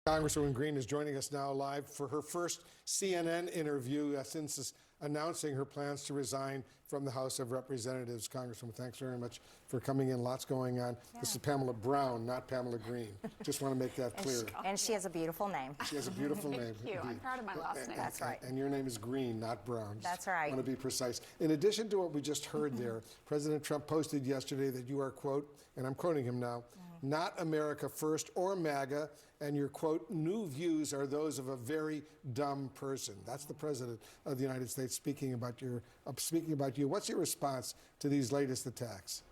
Congresswoman Green is joining us now live for her first CNN interview since announcing her plans to resign from the House of Representatives. Congresswoman, thanks very much for coming in. Lots going on. Yeah. This is Pamela Brown, not Pamela Green. Just want to make that clear. And she has a beautiful name. She has a beautiful name. Thank you. I'm proud of my last name. That's right. And your name is Green, not Brown. That's right. I want to be precise. In addition to what we just heard there, President Trump posted yesterday that you are, quote, and I'm quoting him now, not America First or MAGA, and your, quote, new views are those of a very dumb person. That's the President of the United States speaking about you. What's your response to these latest attacks?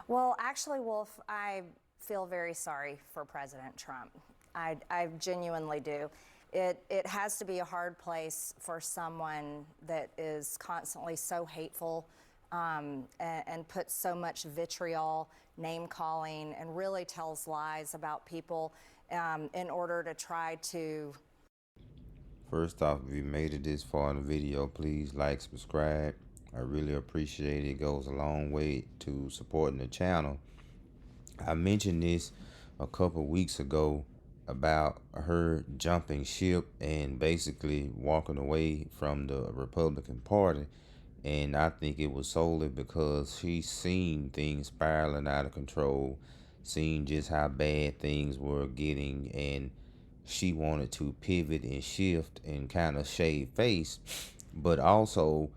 Well, actually, Wolf, I feel very sorry for President Trump. I genuinely do. It has to be a hard place for someone that is constantly so hateful and puts so much vitriol, name-calling, and really tells lies about people in order to try to... First off, if you made it this far in the video, please like, subscribe. I really appreciate it. It goes a long way to supporting the channel. I mentioned this a couple weeks ago about her jumping ship and basically walking away from the Republican Party. And I think it was solely because she's seen things spiraling out of control, seen just how bad things were getting, and she wanted to pivot and shift and kind of shave face. But also,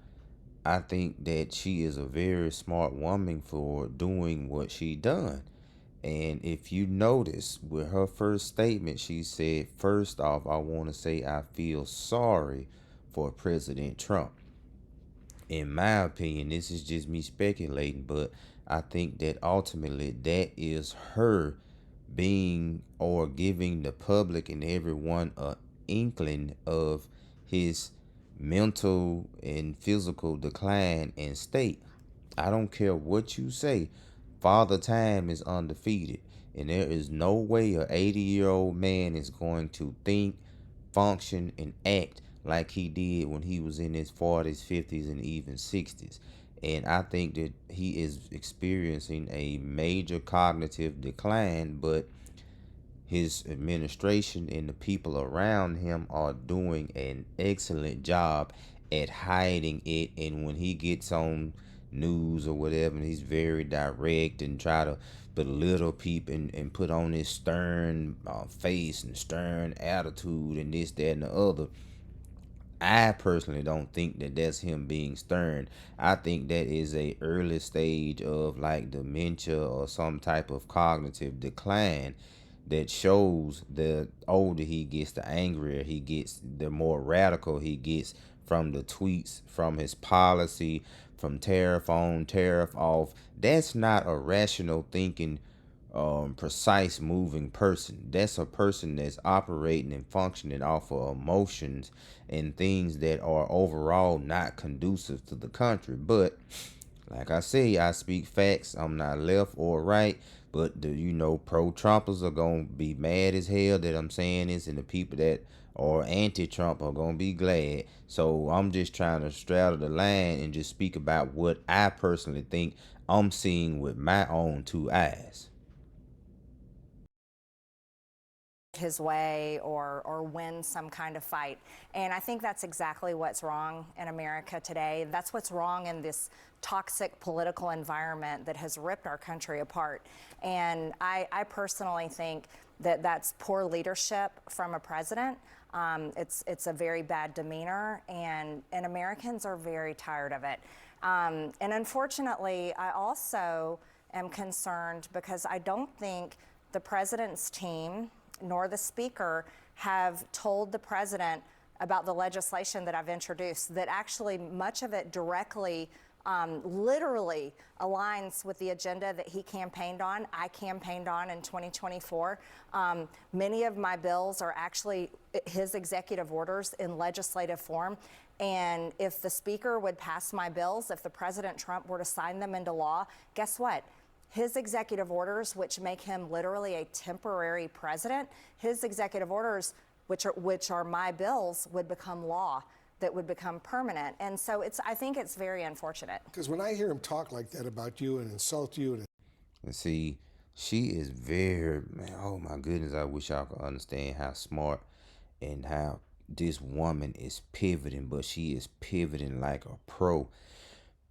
I think that she is a very smart woman for doing what she done. And if you notice, with her first statement, she said, first off, I want to say I feel sorry for President Trump. In my opinion, this is just me speculating, but I think that ultimately that is her being or giving the public and everyone an inkling of his mental and physical decline and state. I don't care what you say. Father Time is undefeated, and there is no way an 80-year-old man is going to think, function, and act like he did when he was in his 40s, 50s, and even 60s. And I think that he is experiencing a major cognitive decline, but his administration and the people around him are doing an excellent job at hiding it. And when he gets on news or whatever, and he's very direct and try to belittle people and put on this stern face and stern attitude and this, that, and the other, I personally don't think that that's him being stern. I think that is a early stage of like dementia or some type of cognitive decline that shows the older he gets, the angrier he gets, the more radical he gets from the tweets, from his policy, from tariff on, tariff off. That's not a rational thinking, precise moving person. That's a person that's operating and functioning off of emotions and things that are overall not conducive to the country. But like I say, I speak facts. I'm not left or right, but the pro-Trumpers are gonna be mad as hell that I'm saying this, and the people that are anti-Trump are gonna be glad. So I'm just trying to straddle the line and just speak about what I personally think I'm seeing with my own two eyes. His way or win some kind of fight. And I think that's exactly what's wrong in America today. That's what's wrong in this toxic political environment that has ripped our country apart. And I personally think that that's poor leadership from a president. It's a very bad demeanor, and Americans are very tired of it. And unfortunately, I also am concerned because I don't think the president's team nor the speaker have told the president about the legislation that I've introduced, that actually much of it directly, literally aligns with the agenda that he campaigned on, I campaigned on in 2024. Many of my bills are actually his executive orders in legislative form. And if the speaker would pass my bills, if the President Trump were to sign them into law, guess what? His executive orders, which make him literally a temporary president, his executive orders, which are my bills, would become law, that would become permanent. And so I think it's very unfortunate. Because when I hear him talk like that about you and insult you, and see, She is very, man, oh my goodness, I wish y'all could understand how smart and how this woman is pivoting, but she is pivoting like a pro.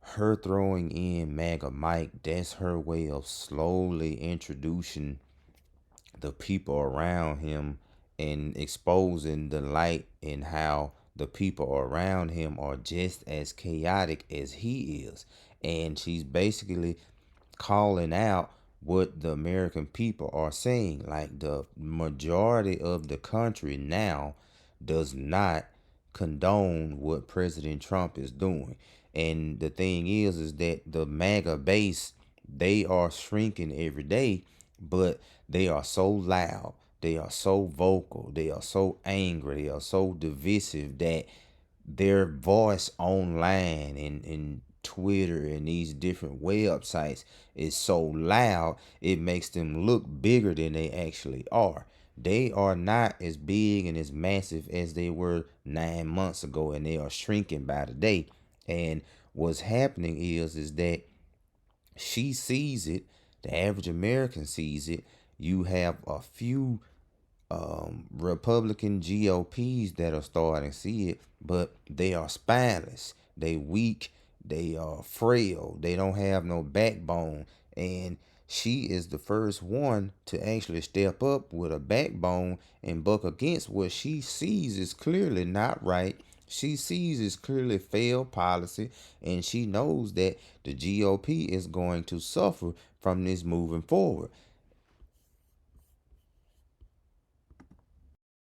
Her throwing in MAGA Mike, that's her way of slowly introducing the people around him and exposing the light and how the people around him are just as chaotic as he is. And she's basically calling out what the American people are saying. Like the majority of the country now does not condone what President Trump is doing. And the thing is that the MAGA base, they are shrinking every day, but they are so loud, they are so vocal, they are so angry, they are so divisive that their voice online and Twitter and these different websites is so loud, it makes them look bigger than they actually are. They are not as big and as massive as they were 9 months ago, and they are shrinking by the day. And what's happening is that she sees it, the average American sees it. You have a few Republican GOPs that are starting to see it, but they are spineless. They weak. They are frail. They don't have no backbone. And she is the first one to actually step up with a backbone and buck against what she sees is clearly not right. She sees is clearly failed policy, and she knows that the GOP is going to suffer from this moving forward.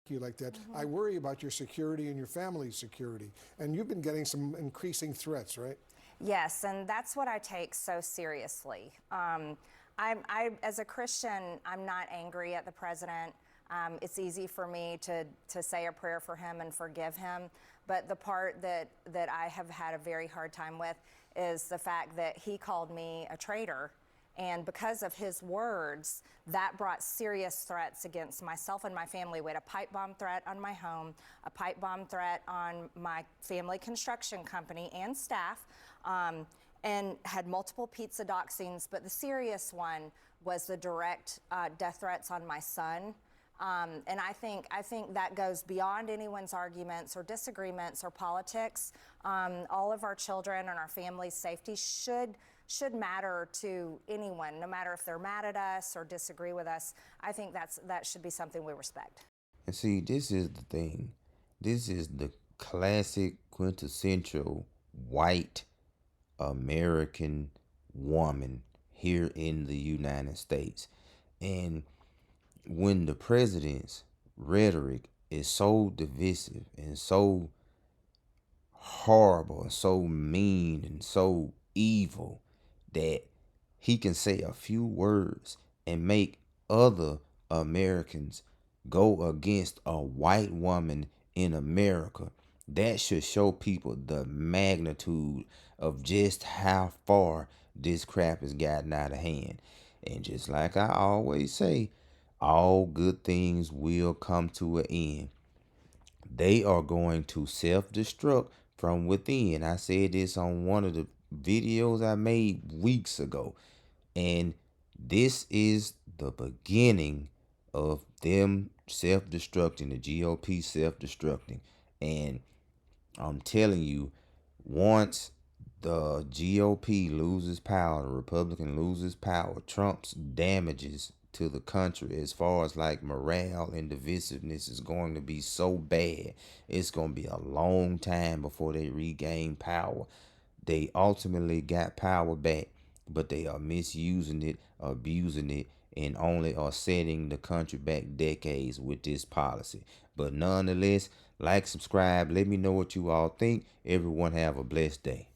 You like that. I worry about your security and your family's security. And you've been getting some increasing threats, right? Yes, and that's what I take so seriously. As a Christian, I'm not angry at the president. It's easy for me to say a prayer for him and forgive him. But the part that I have had a very hard time with is the fact that he called me a traitor. And because of his words, that brought serious threats against myself and my family. We had a pipe bomb threat on my home, a pipe bomb threat on my family construction company and staff, and had multiple pizza doxings. But the serious one was the direct death threats on my son. And I think that goes beyond anyone's arguments or disagreements or politics. All of our children and our families' safety should matter to anyone, no matter if they're mad at us or disagree with us. I think that should be something we respect. And see, this is the thing. This is the classic quintessential white American woman here in the United States. And when the president's rhetoric is so divisive and so horrible and so mean and so evil that he can say a few words and make other Americans go against a white woman in America, that should show people the magnitude of just how far this crap has gotten out of hand. And just like I always say, all good things will come to an end. They are going to self-destruct from within. I said this on one of the videos I made weeks ago. And this is the beginning of them self-destructing, the GOP self-destructing. And I'm telling you, once the GOP loses power, the Republican loses power, Trump's damages to the country as far as like morale and divisiveness is going to be so bad. It's going to be a long time before they regain power. They ultimately got power back, but they are misusing it, abusing it, and only are setting the country back decades with this policy. But nonetheless, like, subscribe, let me know what you all think. Everyone have a blessed day.